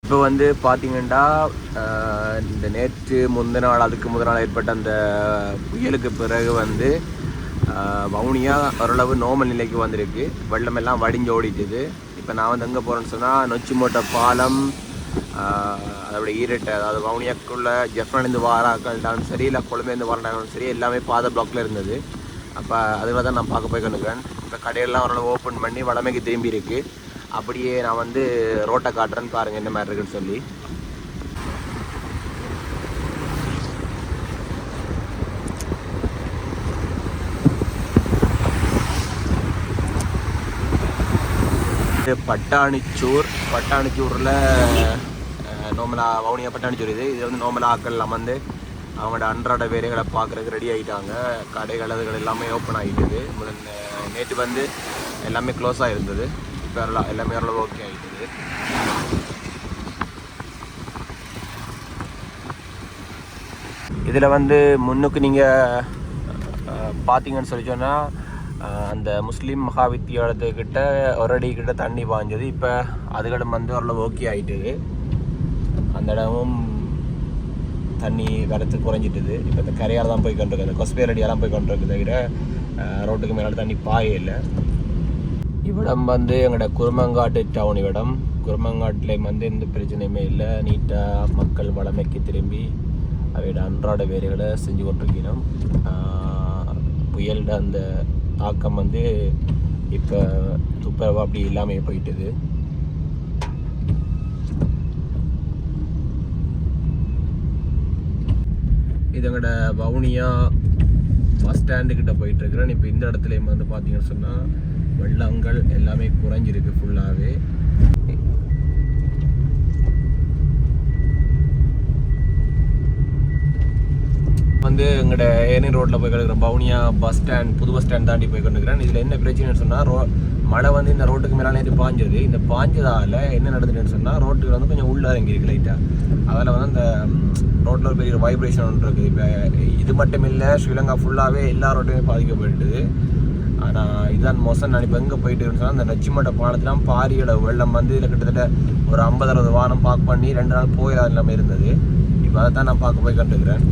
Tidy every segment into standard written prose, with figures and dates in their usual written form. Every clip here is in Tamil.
இப்போ வந்து பார்த்தீங்கன்னா இந்த நேற்று முந்தின நாள் அதுக்கு முதல் நாள் ஏற்பட்ட அந்த புயலுக்கு பிறகு வந்து வவுனியா ஓரளவு நோமல் நிலைக்கு வந்திருக்கு. வெள்ளமெல்லாம் வடிஞ்சு ஓடிட்டுது. இப்போ நான் வந்து எங்கே போகிறேன்னு சொன்னால் நொச்சிமோட்டை பாலம், அதோட ஈரட்டை, அதாவது வவுனியாக்குள்ள ஜெஃப்னாலேருந்து வாராக்கள்டாலும் சரி, இல்லை கொழும்பேருந்து வாராண்டாலும் சரி, எல்லாமே பாதை பிளாக்ல இருந்தது. அப்போ அதில் தான் நான் பார்க்க போய் கொண்டுக்கிறேன். இப்போ கடையெல்லாம் ஓரளவு ஓப்பன் பண்ணி வளமைக்கு திரும்பி இருக்கு. அப்படியே நான் வந்து ரோட்டை காட்டுறேன்னு பாருங்கள் என்ன மாதிரி இருக்குன்னு சொல்லி. பட்டாணிச்சூரில் நோமலாக வவுனியா பட்டாணிச்சூர் இது வந்து நோமலாக ஆக்கள் வந்து அவங்களோட அன்றாட வேலைகளை பார்க்குறதுக்கு ரெடி ஆகிட்டாங்க. கடைகள் அதுகள் எல்லாமே ஓப்பன் ஆகிட்டுது. நேற்று வந்து எல்லாமே க்ளோஸாக இருந்தது. இப்போ எல்லாமே ஓரளவு ஓகே ஆகிட்டுது. இதில் வந்து முன்னுக்கு நீங்கள் பார்த்தீங்கன்னு சொல்லி சொன்னால் அந்த முஸ்லீம் மகாவித்தியாலயத்துக்கிட்ட ஒரு அடி கிட்ட தண்ணி பாய்ஞ்சது. இப்போ அதுகளும் வந்து ஓரளவு ஓகே ஆகிட்டுது. அந்த இடமும் தண்ணி வரத்து குறைஞ்சிட்டுது. இப்போ இந்த கரையால் தான் போய் கொண்டிருக்கு, அந்த கொஸ்பேர் அடியெல்லாம் போய் கொண்டிருக்கு, தவிர ரோட்டுக்கு மேலே தண்ணி பாய இல்லை. இவ்விடம் வந்து எங்களோட குருமங்காட்டு டவுன். இவ்விடம் குருமங்காட்டில் வந்து எந்த பிரச்சனையுமே இல்லை. நீட்டாக மக்கள் வளமைக்கு திரும்பி அவையோட அன்றாட வேலைகளை செஞ்சு கொண்டிருக்கிறோம். புயலோட அந்த தாக்கம் வந்து இப்போ துப்புரவாக அப்படி இல்லாமல் போயிட்டுது. இது எங்களோட வவுனியா பஸ் ஸ்டாண்டுக்கிட்ட போயிட்டுருக்குறேன். இப்போ இந்த இடத்துலையும் வந்து பார்த்தீங்கன்னு சொன்னால் வெள்ளங்கள் எல்லாமே குறைஞ்சிருக்கு ஃபுல்லாகவே. வந்து எங்களோட ஏனி ரோட்டில் போய் கிடக்குறேன். வவுனியா பஸ் ஸ்டாண்ட், புது பஸ் ஸ்டாண்ட் தாண்டி போய் கொண்டுக்கிறேன். இதில் என்ன பிரச்சனைன்னு சொன்னால் மழை வந்து இந்த ரோட்டுக்கு மேலே நேற்று பாஞ்சது. இந்த பாஞ்சதால் என்ன நடந்துச்சுன்னு சொன்னால் ரோட்டுக்கு வந்து கொஞ்சம் உள்ள இறங்கியிருக்கு லைட்டாக. அதில் வந்து அந்த ரோட்டில் ஒரு பெரிய வைப்ரேஷன் ஒன்று இருக்குது. இப்போ இது மட்டும் இல்லை, ஸ்ரீலங்கா ஃபுல்லாகவே எல்லா ரோட்டுமே பாதிக்கப்பட்டுது. ஆனால் இதுதான் மோசம். நான் இப்போ எங்கே போயிட்டு சொன்னால் அந்த நொச்சிமோட்டை பாலத்திலாம் பாரியோட வெள்ளம் வந்து இதில் கிட்டத்தட்ட ஒரு 50-60 வாரம் பார்க் பண்ணி 2 நாள் போயிடாத இல்லாமல் இருந்தது. இப்போ அதை தான் நான் பார்க்க போய் கண்டுக்கிறேன்.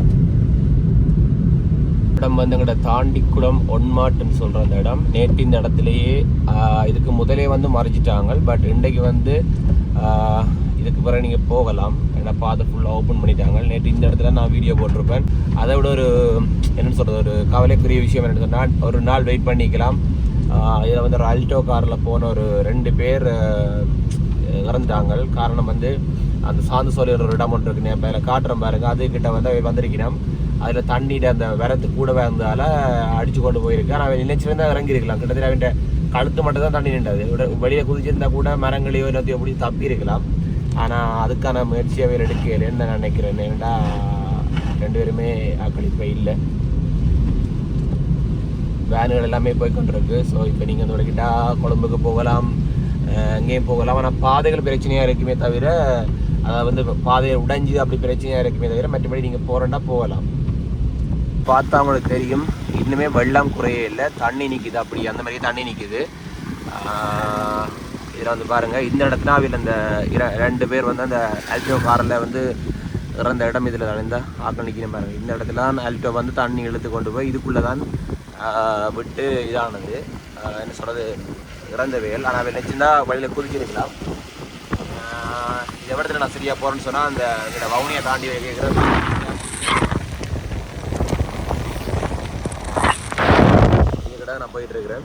இடம் வந்து எங்கள்ட தாண்டிக்குளம் ஒன்மாட்டுன்னு சொல்கிற அந்த இடம். நேற்று இந்த இடத்துலையே இதுக்கு முதலே வந்து மறைச்சிட்டாங்க. பட் இன்றைக்கு வந்து இதுக்கு பிறகு நீங்கள் போகலாம், ஏன்னா பாதை ஃபுல்லாக ஓப்பன் பண்ணிட்டாங்க. நேற்று இந்த இடத்துல நான் வீடியோ போட்டிருப்பேன். அதை விட ஒரு என்னென்னு சொல்கிறது, ஒரு கவலைக்குரிய விஷயம் என்னென்னு சொன்னால், ஒரு நாள் வெயிட் பண்ணிக்கலாம். இதில் வந்து ஒரு அல்டோ காரில் போன ஒரு 2 பேர் இறந்துட்டாங்க. காரணம் வந்து அந்த சாந்து சோழி ஒரு இடம் ஒன்று இருக்குன்னு இப்போ அதில் காட்டுறேன் பாருங்க. அதுக்கிட்ட வந்து வந்திருக்கிறோம். அதில் தண்ணிட்டு அந்த விரத்து கூடவே இருந்ததால் அடித்து கொண்டு போயிருக்கு. ஆனால் அவன் நினைச்சிருந்தா இறங்கியிருக்கலாம். கிட்டத்தட்ட அவன் கழுத்து மட்டும் தான் தண்ணி நின்றது. வெளியில் குதிச்சிருந்தா கூட மரங்களையோ எல்லாத்தையும் எப்படி தப்பி இருக்கலாம். ஆனால் அதுக்கான முயற்சியை அவர் எடுக்கலைன்னு நான் நினைக்கிறேன். ஏன்னா 2 பேருமே ஆக்களிப்போ இல்லை. வேனுகள் எல்லாமே போய் கொண்டிருக்கு. ஸோ இப்போ நீங்கள் வந்து வரைக்கிட்டா கொழும்புக்கு போகலாம், எங்கேயும் போகலாம். ஆனால் பாதைகள் பிரச்சனையாக இருக்குமே தவிர, அதை வந்து பாதையை உடைஞ்சி அப்படி பிரச்சனையாக இருக்குமே தவிர, மற்றபடி நீங்கள் போகிறேன்னா போகலாம். பார்த்தா அவங்களுக்கு தெரியும், இன்னுமே வெள்ளம் குறையே இல்லை, தண்ணி நிற்கிது. அப்படி அந்த மாதிரி தண்ணி நிற்கிது. இதில் வந்து பாருங்கள், இந்த இடத்துல அவையில் அந்த 2 பேர் வந்து அந்த ஆல்டோ காரில் வந்து இறந்த இடம் இதில் தான். இந்த ஆக்கள் நிற்கிறேன் பாருங்கள். இந்த இடத்துல தான் ஆல்டோ வந்து தண்ணி இழுத்து கொண்டு போய் இதுக்குள்ளே தான் விட்டு இதானது, என்ன சொல்கிறது, இறந்த வேல். ஆனால் அவை நினச்சிருந்தா வழியில் குதிச்சிருக்கலாம். இந்த இடத்துல நான் சரியாக போகிறேன்னு சொன்னால் அந்த வவுனியை தாண்டி கேட்குறேன். இதுக்கிட்ட நான் போயிட்டுருக்கிறேன்.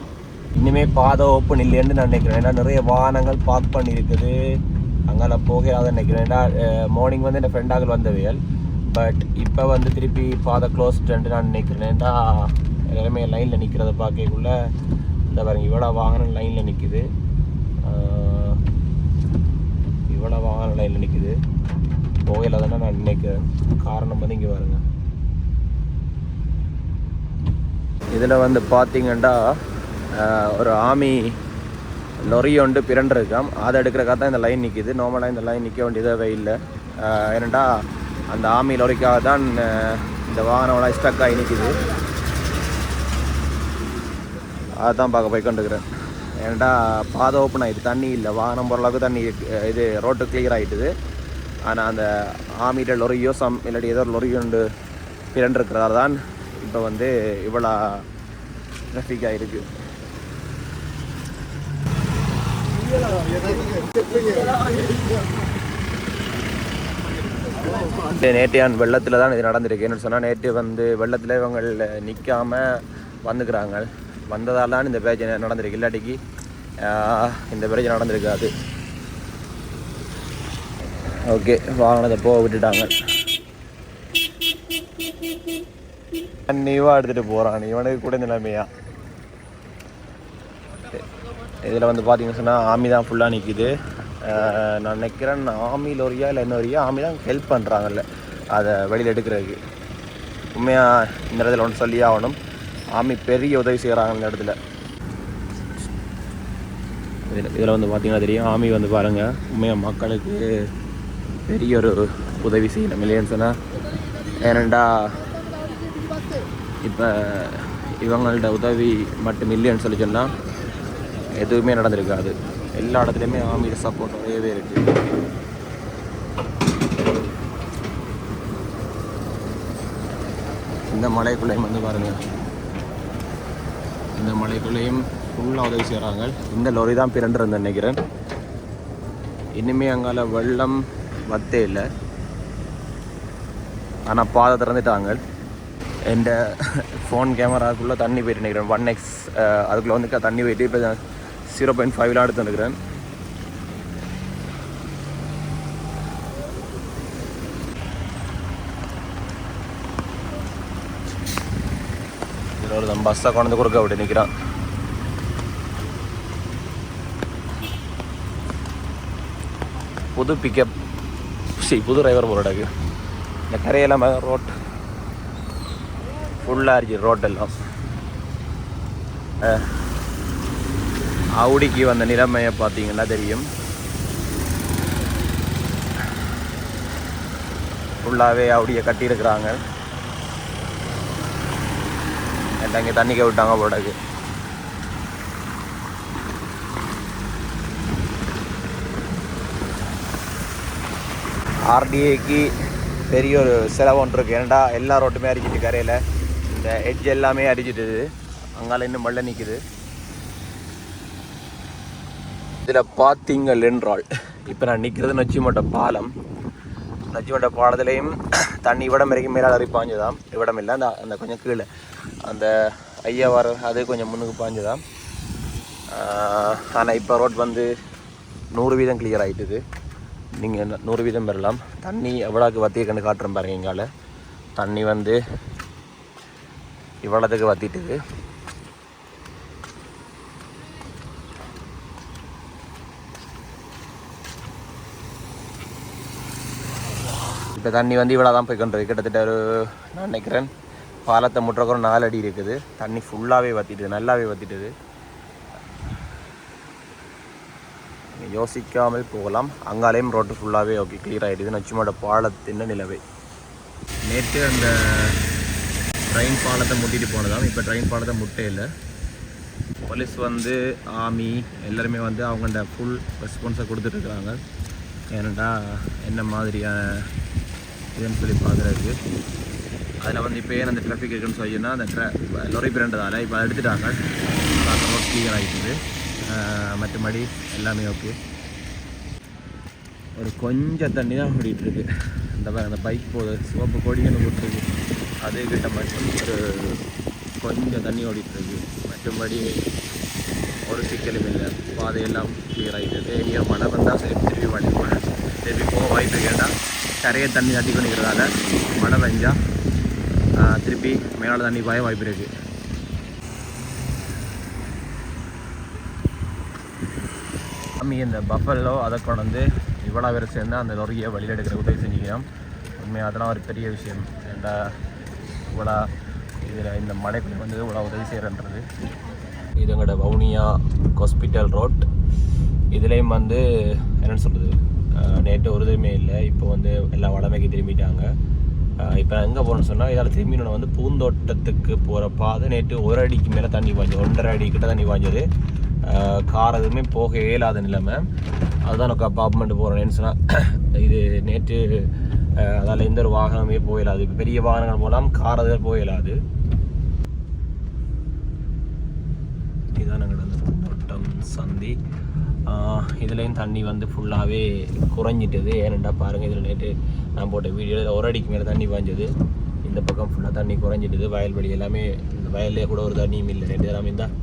இனிமே பாதை ஓப்பன் இல்லைன்னு நான் நினைக்கிறேன். ஏன்னா நிறைய வாகனங்கள் பார்க் பண்ணியிருக்குது. அங்கே போகிறாத நினைக்கிறேன். ஏன்னா மார்னிங் வந்து என் ஃப்ரெண்டாக வந்தவையல். பட் இப்போ வந்து திருப்பி பாதை க்ளோஸ்டுன்ட்டு நான் நினைக்கிறேன். ஏன்னா எல்லாருமே லைனில் நிற்கிறத பார்க்கக்குள்ள இந்த பாருங்க, இவ்வளோ வாகனம் லைனில் நிற்குது. இவ்வளோ வாகனம் லைனில் நிற்குது. போகையில் தானே நான் நினைக்கிறேன். காரணம் வந்து இங்கே பாருங்க. இதில் வந்து பார்த்தீங்கன்னா ஒரு ஆமி லொரி ஒன்று பிறண்டிருக்காம். அதை எடுக்கிறக்காக தான் இந்த லைன் நிற்கிது. நார்மலாக இந்த லைன் நிற்க வேண்டியதாகவே இல்லை. ஏன்னா அந்த ஆமி லொரிக்காக தான் இந்த வாகனம்லாம் ஸ்டக் ஆகி நிற்கிது. அதுதான் பார்க்க போய் கொண்டுக்கிறேன். ஏன்டா பாதை ஓப்பன் ஆகிட்டு, தண்ணி இல்லை, வாகனம் போகிறளவுக்கு தண்ணி இது ரோட்டு கிளியர் ஆகிட்டுது. ஆனால் அந்த ஆமியிட்ட லொரியோ இல்லாட்டி ஏதோ ஒரு லொரியோ உண்டு பிறண்டிருக்கிறதால தான் இப்போ வந்து இவ்வளோ ட்ராஃபிக்காக இருக்குது. நேற்றையான் வெள்ளத்தில் தான் இது நடந்திருக்கு. என்ன சொன்னால் நேற்று வந்து வெள்ளத்தில் இவங்க நிற்காமல் வந்துக்கிறாங்க. வந்ததால் தான் இந்த பிரச்சனை நடந்திருக்கு. இல்லாட்டிக்கு இந்த பிரச்சனை நடந்திருக்காது. ஓகே, வாகனத்தை போக விட்டுட்டாங்க. நீவா எடுத்துகிட்டு போகிறான், இவனுக்கு கூட நிலைமையா. இதில் வந்து பார்த்தீங்கன்னு சொன்னால் ஆமி தான் ஃபுல்லாக நிற்கிது. நான் நினைக்கிறேன் ஆமி லோரியா இல்லை இன்னொரியா ஆமி தான் ஹெல்ப் பண்ணுறாங்கல்ல அதை வெளியில் எடுக்கிறதுக்கு. உண்மையாக இந்த இடத்துல ஒன்று சொல்லி ஆகணும், ஆமி பெரிய உதவி செய்கிறாங்க இந்த இடத்துல. இதில் வந்து பார்த்தீங்கன்னா தெரியும், ஆமி வந்து பாருங்கள் உண்மையாக மக்களுக்கு பெரிய ஒரு உதவி செய்யணும் இல்லைன்னு சொன்னால். ஏனண்டா இப்போ இவங்கள்ட உதவி மட்டும் இல்லைன்னு சொல்லி சொன்னால் எதுவுமே நடந்திருக்காது. எல்லா இடத்துலையுமே ஆமியோட சப்போர்ட் நிறையவே இருக்குது. இந்த மலைக்குள்ளையும் வந்து பாருங்கள், இந்த மலைக்குள்ளேயும் ஃபுல்லாக உதவி செய்கிறாங்க. இந்த லொரி தான் பிறண்டிருந்தேன் நினைக்கிறேன். இனிமேல் அங்கால வெள்ளம் வத்தே இல்லை, ஆனால் பாதை திறந்துட்டாங்க. என் ஃபோன் கேமராக்குள்ளே தண்ணி போயிட்டு நினைக்கிறேன். 1x அதுக்குள்ளே வந்து தண்ணி போயிட்டு இப்போ 0.5 எடுத்து நினைக்கிறேன். இதில் ஒரு பஸ்ஸை கொண்டு வந்து கொடுக்க அப்படி நிற்கிறான். புது பிக்கப் புது டிரைவர் போராடாக்கு. இந்த கரையெல்லாம் ரோட் ஃபுல்லாக இருந்துச்சு. ரோட்டெல்லாம் ஆவுடிக்கு வந்த நிலைமையை பார்த்தீங்கன்னா தெரியும். ஃபுல்லாகவே ஆவுடியை கட்டியிருக்கிறாங்க. எல்லாம் இங்கே தண்ணிக்க விட்டாங்க போடாது. ஆர்டிஏக்கு பெரிய ஒரு செலவு ஒன்று இருக்குது. ஏன்டா எல்லா ரோட்டுமே அடிச்சிட்டு கரையில் இந்த எட்ஜ் எல்லாமே அடிச்சிட்டுது. அங்கால இன்னும் மழை நிற்குது. இதில் பார்த்தீங்கள் என்றால் இப்போ நான் நிற்கிறது நொச்சிமட்ட பாலம். நொச்சிமட்ட பாலத்துலேயும் தண்ணி இவ்விடம் வரைக்கும் மேலே அறி பாஞ்சுதான். இவ்விடம் இல்லை, அந்த கொஞ்சம் கீழே அந்த ஐயா வர அது கொஞ்சம் முன்னுக்கு பாஞ்சுதான். ஆனால் இப்போ ரோட் வந்து 100% கிளியர் ஆகிட்டுது. நீங்கள் 100% பெறலாம். தண்ணி எவ்வளோக்கு வத்திய கண்டு காட்டுறேன் பாருங்க. எங்கால தண்ணி வந்து இவ்வளோத்துக்கு வத்திட்டுது. இப்போ தண்ணி வந்து இவ்வளோ தான் போய் கொண்டு கிட்டத்தட்ட ஒரு நான் நினைக்கிறேன் பாலத்தை முட்டுறக்கு ஒரு 4 அடி இருக்குது. தண்ணி ஃபுல்லாகவே வத்திட்டுது, நல்லாவே வத்திட்டுது. யோசிக்காமல் போகலாம். அங்காலேயும் ரோட்டு ஃபுல்லாகவே ஓகே கிளியர் ஆகிடுது. நொச்சிமோட பாலத்தின் நிலவை. நேற்று அந்த ட்ரெயின் பாலத்தை முட்டிட்டு போனதாம். இப்போ ட்ரெயின் பாலத்தை முட்டே இல்லை. போலீஸ் வந்து ஆமி எல்லாருமே வந்து அவங்கள்ட ஃபுல் ரெஸ்பான்ஸை கொடுத்துட்ருக்குறாங்க. ஏன்னாடா என்ன மாதிரியான இதுன்னு சொல்லி பார்க்குறதுக்கு. அதில் வந்து இப்போ ஏன் அந்த டிராஃபிக் இருக்குன்னு சொல்லினா அந்த லொரி பிறண்டதால் இப்போ அதை எடுத்துட்டாங்க. ரோட் கிளியர் ஆகிடுது. மற்றபடி எல்லாமே ஓகே. ஒரு கொஞ்சம் தண்ணி தான் ஓடிட்டுருக்கு. அந்த பைக் போகுது சோப்பு கொடிங்கன்னு போட்டுருக்கு. அதே கிட்ட மட்டும் ஒரு கொஞ்சம் தண்ணி ஓடிட்டுருக்கு. மற்றபடி ஒரு சிக்கலும் இல்லை. பாதையெல்லாம் கிளியர் ஆகிடுது. எங்கேயோ மழை வந்தால் சரி திருப்பி போக வாய்ப்பு கேட்டால் கரையை தண்ணி தட்டி பண்ணிக்கிறதால மழை பெஞ்சால் திருப்பி மேலே தண்ணி பாய வாய்ப்பு இருக்குது. அம்மி இந்த பஃபலோ அதை கொண்டு வந்து இவ்வளோ பேர் சேர்ந்து அந்த லொரியை வழியில் எடுக்கிற உதவி செஞ்சுக்கிறோம். உண்மையாக அதெல்லாம் ஒரு பெரிய விஷயம். ஏண்டா இவ்வளோ இதில் இந்த மழைக்குள்ள வந்து இவ்வளோ உதவி செய்கிறன்றது. இது எங்களோட வவுனியா ஹாஸ்பிட்டல் ரோட். இதுலேயும் வந்து என்னென்னு சொல்கிறது, நேற்று ஒரு இதுவுமே இல்லை. இப்போ வந்து எல்லாம் வளமைக்கு திரும்பிட்டாங்க. இப்போ எங்கே போகணுன்னு சொன்னால் இதால் திரும்பி நான் வந்து பூந்தோட்டத்துக்கு போகிற பாதை நேற்று 1 அடிக்கு மேலே தண்ணி பாய்ஞ்சது. 1.5 அடி கிட்ட தண்ணி பாய்ஞ்சது. கார் எதுவுமே போக இயலாத நிலைமை. அதுதான் எனக்கு அப்பார்ட்மெண்ட் போகிறேன்னு சொன்னால் இது நேற்று அதால் எந்த ஒரு வாகனமே போயிடாது. இப்போ பெரிய வாகனங்கள் போகலாம், கார் அதுகள் போயிடாது. இதுதான் எங்களோட தோட்டம் சந்தி. இதுலேயும் தண்ணி வந்து ஃபுல்லாகவே குறைஞ்சிட்டது. ஏனெண்டா பாருங்கள், இதில் நேற்று நான் போட்ட வீடியோவில் ஒரு அடிக்கு மேலே தண்ணி பாய்ஞ்சது. இந்த பக்கம் ஃபுல்லாக தண்ணி குறைஞ்சிட்டுது. வயல்வெளி எல்லாமே, இந்த வயல்லே கூட ஒரு தண்ணியும் இல்லை. நேற்று எல்லாமே தான்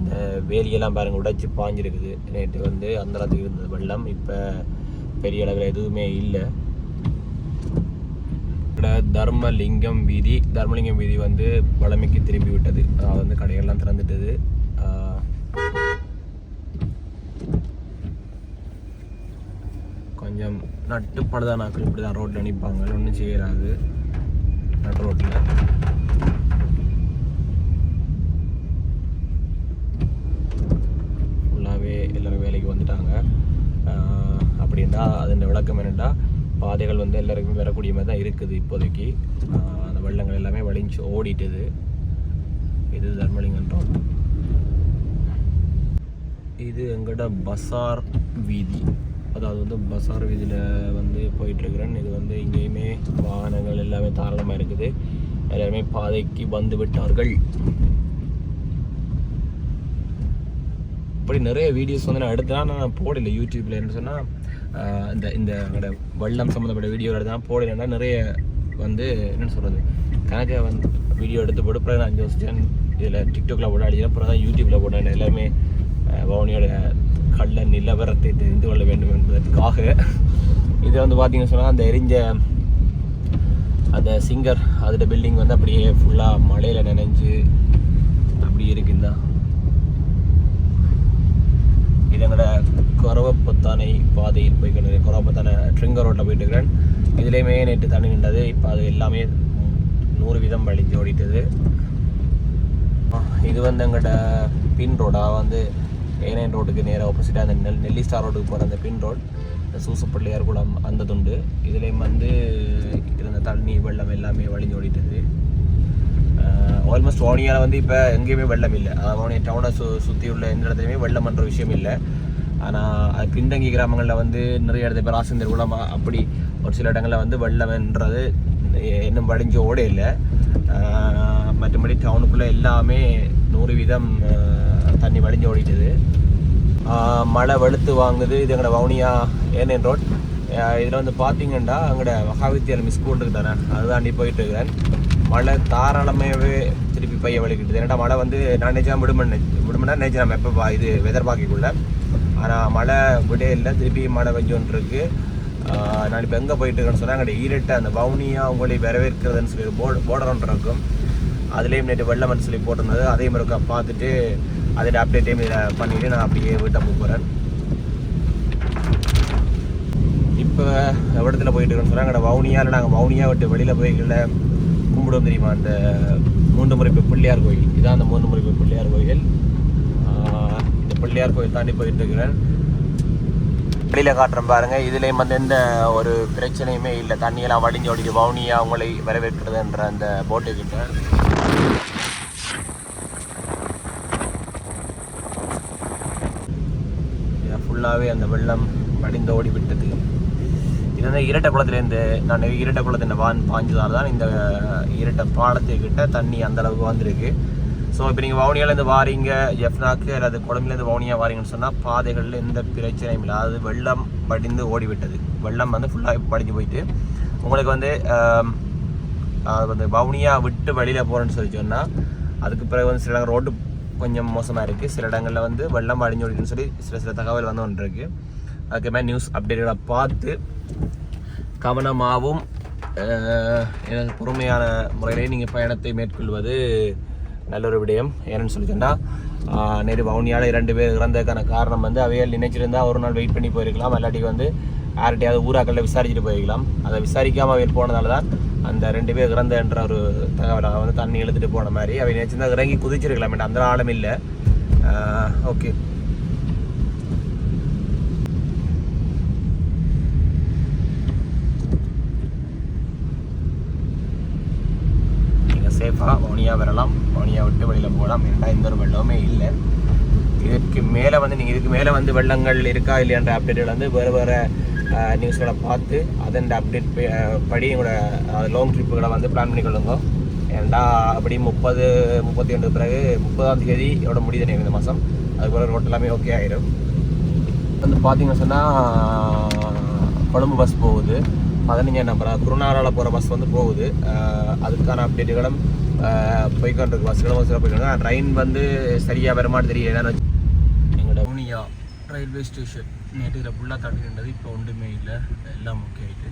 இந்த வேலியெல்லாம் பாருங்கள் உடைச்சி பாஞ்சிருக்குது. நேற்று வந்து அந்த அளவுக்கு இருந்தது வெள்ளம். இப்போ பெரிய அளவில் எதுவுமே இல்லை. தர்மலிங்கம் வீதி வந்து வளமைக்கு திரும்பி விட்டது. அதாவது வந்து கடைகள்லாம் திறந்துட்டது. கொஞ்சம் நட்டுப்படுதான் நாட்கள் இப்படி தான் ரோட்டில் நிற்பாங்க, ஒன்றும் செய்யறாது. நட்டு ரோட்டில் ஃபுல்லாகவே எல்லோரும் வேலைக்கு வந்துட்டாங்க. அப்படின்னா அதன் விளக்கம் என்னென்னா, பாதைகள் வந்து எல்லாருக்குமே வரக்கூடிய மாதிரி தான் இருக்குது இப்போதைக்கு. அந்த வெள்ளங்கள் எல்லாமே வலிஞ்சு ஓடிட்டுது. இது தர்மலிங்கம் ரோட். இது எங்கள்ட பசார் வீதி. அதாவது வந்து பசார் வீதியில் வந்து போயிட்டுருக்கிறேன். இது வந்து இங்கேயுமே வாகனங்கள் எல்லாமே தாராளமாக இருக்குது. எல்லாருமே பாதைக்கு வந்து விட்டார்கள். இப்படி நிறைய வீடியோஸ் வந்து நான் எடுத்தேன், நான் போடலை யூடியூப்பில். என்ன சொன்னால் இந்த எங்களோட வெள்ளம் சம்மந்தப்பட்ட வீடியோ எடுத்தான் போடலைன்னா நிறைய வந்து என்னென்னு சொல்கிறது, கணக்கை வந்து வீடியோ எடுத்து போட்டு அப்புறம் நான் 5 வருஷம் இதில் டிக்டாக்ல போட அடிச்சேன். அப்புறம் தான் யூடியூப்பில் போட்டேன். எல்லாமே வவுனியோட கள்ள நிலவரத்தை தெரிந்து கொள்ள வேண்டும் என்பதற்காக. இதை வந்து பார்த்தீங்கன்னு சொன்னால், அந்த எரிஞ்ச அந்த சிங்கர் அதோட பில்டிங் வந்து அப்படியே ஃபுல்லாக மழையில் நனைஞ்சு அப்படி இருக்குந்தா. இது எங்களோட கொரவப்பத்தானை பாதையில் போய்க்கிட்டு, கொரவப்பத்தானை ட்ரிங்கர் ரோட்டில் போயிட்டு இருக்கிறேன். இதுலேயுமே நேற்று தண்ணி நின்றது. இப்போ அது எல்லாமே 100% வழிஞ்சு ஓடிட்டது. இது வந்து எங்களோட பின் ரோடாக வந்து ஏனையன் ரோட்டுக்கு நேராக ஆப்போசிட்டாக அந்த நெல்லி ஸ்டார் ரோட்டுக்கு போகிற அந்த பின் ரோட், இந்த சூசப்பள்ளியார் குளம் அந்த துண்டு. இதுலேயும் வந்து இருந்த தண்ணி வெள்ளம் எல்லாமே வழிஞ்சு ஓடிட்டது. ஆல்மோஸ்ட் வவுனியாவில் வந்து இப்போ எங்கேயுமே வெள்ளம் இல்லை. வவுனியா டவுனை சுற்றி உள்ள எந்த இடத்துலையுமே வெள்ளம் பண்ணுற விஷயம் இல்லை. ஆனால் அது பின்தங்கி கிராமங்களில் வந்து நிறைய இடத்துல இப்போ ராசந்தர் குளம் அப்படி ஒரு சில இடங்களில் வந்து வெள்ளம்ன்றது இன்னும் வழிஞ்சு ஓட இல்லை. மற்றபடி டவுனுக்குள்ளே எல்லாமே 100% தண்ணி வழிஞ்சு ஓடிட்டுது. மழை வெளுத்து வாங்குது. இது எங்களோட வவுனியா ஏனையன் ரோட். இதில் வந்து பார்த்தீங்கன்னா எங்களோட மகாவித்யாலயம் ஸ்கூல் இருக்குது தானே, அதுதாண்டி போயிட்டு இருக்கிறேன். மழை தாராளமாகவே திருப்பி பைய வலிக்கிட்டுது. ஏன்னா மழை வந்து நான் நினைச்சா விடுமுன்னா நினைச்சு நம்ம எப்போ இது வெதர் பார்க்கக்குள்ள. ஆனால் மழை விட இல்லை, திருப்பி மழை வெஞ்சோன்னு இருக்கு. நான் இப்போ எங்கே போயிட்டு இருக்கேன்னு சொன்னால், எங்களுடைய ஈரட்டை அந்த வவுனியா உங்களை வரவேற்கிறதுன்னு சொல்லி போர்டர் ஒன்று இருக்கும். அதுலேயும் நேற்று வெள்ளம்னு சொல்லி போட்டிருந்தது. அதையும் இருக்கா பார்த்துட்டு அதோட அப்டேட்டையும் இதில் பண்ணிவிட்டு நான் அப்படியே வீட்டை போகிறேன். இப்போ இடத்துல போயிட்டு இருக்கேன்னு சொன்னால், எங்களோட வவுனியாவில் நாங்கள் வவுனியா விட்டு வெளியில் போய்க்கல கும்பிடுவோம் தெரியுமா, அந்த 3 முறைப்பு பிள்ளையார் கோயில். இதான் அந்த 3 முறைப்பு பிள்ளையார் கோயில். இந்த பிள்ளையார் கோயில் தாண்டி போயிட்டு இருக்கிறேன். வெளியில் காட்டுறேன் பாருங்கள். இதுலேயும் வந்து எந்த ஒரு பிரச்சனையுமே இல்லை. தண்ணியெல்லாம் வடிஞ்சு ஓடிட்டு வவுனியா உங்களை வரவேற்கிறதுன்ற அந்த போட்டுக்கிட்ட ஃபுல்லாகவே அந்த வெள்ளம் வடிந்து ஓடி விட்டது. இது வந்து இரட்டை குளத்துலேருந்து, நான் இரட்டை குளத்தின் பாஞ்சதால் தான் இந்த இரட்டை பாலத்துக்கிட்ட தண்ணி அந்தளவுக்கு வந்திருக்கு. ஸோ இப்போ நீங்கள் வவுனியாவிலேருந்து வாரீங்க ஜெஃப்னாக்கு அல்லது கொழம்புலேருந்து வவுனியா வாரீங்கன்னு சொன்னால் பாதைகளில் எந்த பிரச்சனையும் இல்லை. அதாவது வெள்ளம் வடிந்து ஓடிவிட்டது. வெள்ளம் வந்து ஃபுல்லாக வடிஞ்சு போயிட்டு உங்களுக்கு வந்து வந்து வவுனியா விட்டு வெளியில் போகிறேன்னு சொல்லி சொன்னால், அதுக்கு பிறகு வந்து சில இடங்கள் ரோடு கொஞ்சம் மோசமாக இருக்குது. சில இடங்களில் வந்து வெள்ளம் வடிஞ்சு ஓடிட்டுன்னு சொல்லி சில தகவல் வந்து ஒன்று இருக்குது. அதுக்கு மாதிரி நியூஸ் அப்டேட்டோட பார்த்து கவனமாகவும் எனக்கு பொறுமையான முறையிலே நீங்கள் பயணத்தை மேற்கொள்வது நல்ல ஒரு விடயம். ஏன்னு சொல்லி சொன்னால், நேரு வவுனியாவில் 2 பேர் இறந்ததுக்கான காரணம் வந்து அவையால் நினைச்சிருந்தால் ஒரு நாள் வெயிட் பண்ணி போயிருக்கலாம். இல்லாட்டி வந்து யார்கிட்டையாவது ஊராக்களில் விசாரிச்சுட்டு போயிருக்கலாம். அதை விசாரிக்காமல் அவையில் போனதால தான் அந்த 2 பேர் இறந்தன்ற ஒரு தகவலை வந்து தண்ணி இழுத்துட்டு போன மாதிரி அவை நினைச்சிருந்தா இறங்கி குதிச்சிருக்கலாம். அந்த ஆழம் இல்லை. ஓகே, சேஃபாக வவுனியா வரலாம், வவுனியா விட்டு வெளியில் போகலாம். ஏன்னா எந்த ஒரு வெள்ளமே இல்லை. இதுக்கு மேலே வந்து நீங்கள் இதுக்கு மேலே வந்து வெள்ளங்கள் இருக்கா இல்லையான்ற அப்டேட்டுகள் வந்து வேறு வேறு நியூஸ்களை பார்த்து அதன் அப்டேட் படி எங்களோட லாங் ட்ரிப்புகளை வந்து பிளான் பண்ணிக்கொள்ளுங்க. ஏன்டா அப்படி 31 பிறகு 30ஆம் தேதியோட முடியுது எனக்கு இந்த மாதம். அதுக்கப்புறம் ரோட் எல்லாமே ஓகே ஆகிடும். வந்து பார்த்தீங்கன்னு சொன்னால் கொழும்பு பஸ் போகுது 15 நம்பர் குருநாளால் போகிற பஸ் வந்து போகுது. அதுக்கான அப்டேட்டுகளும் போய்கொண்டிருக்கு. பஸ்களும் சில போய்க்கொண்டு ட்ரெயின் வந்து சரியாக வருமானு தெரியல. எங்களோட ஊனியா ரயில்வே ஸ்டேஷன் நேற்று இதில் ஃபுல்லாக தட்டி நின்றது. இப்போ ஒன்றுமே இல்லை, எல்லாம் ஓகே ஆகிட்டு.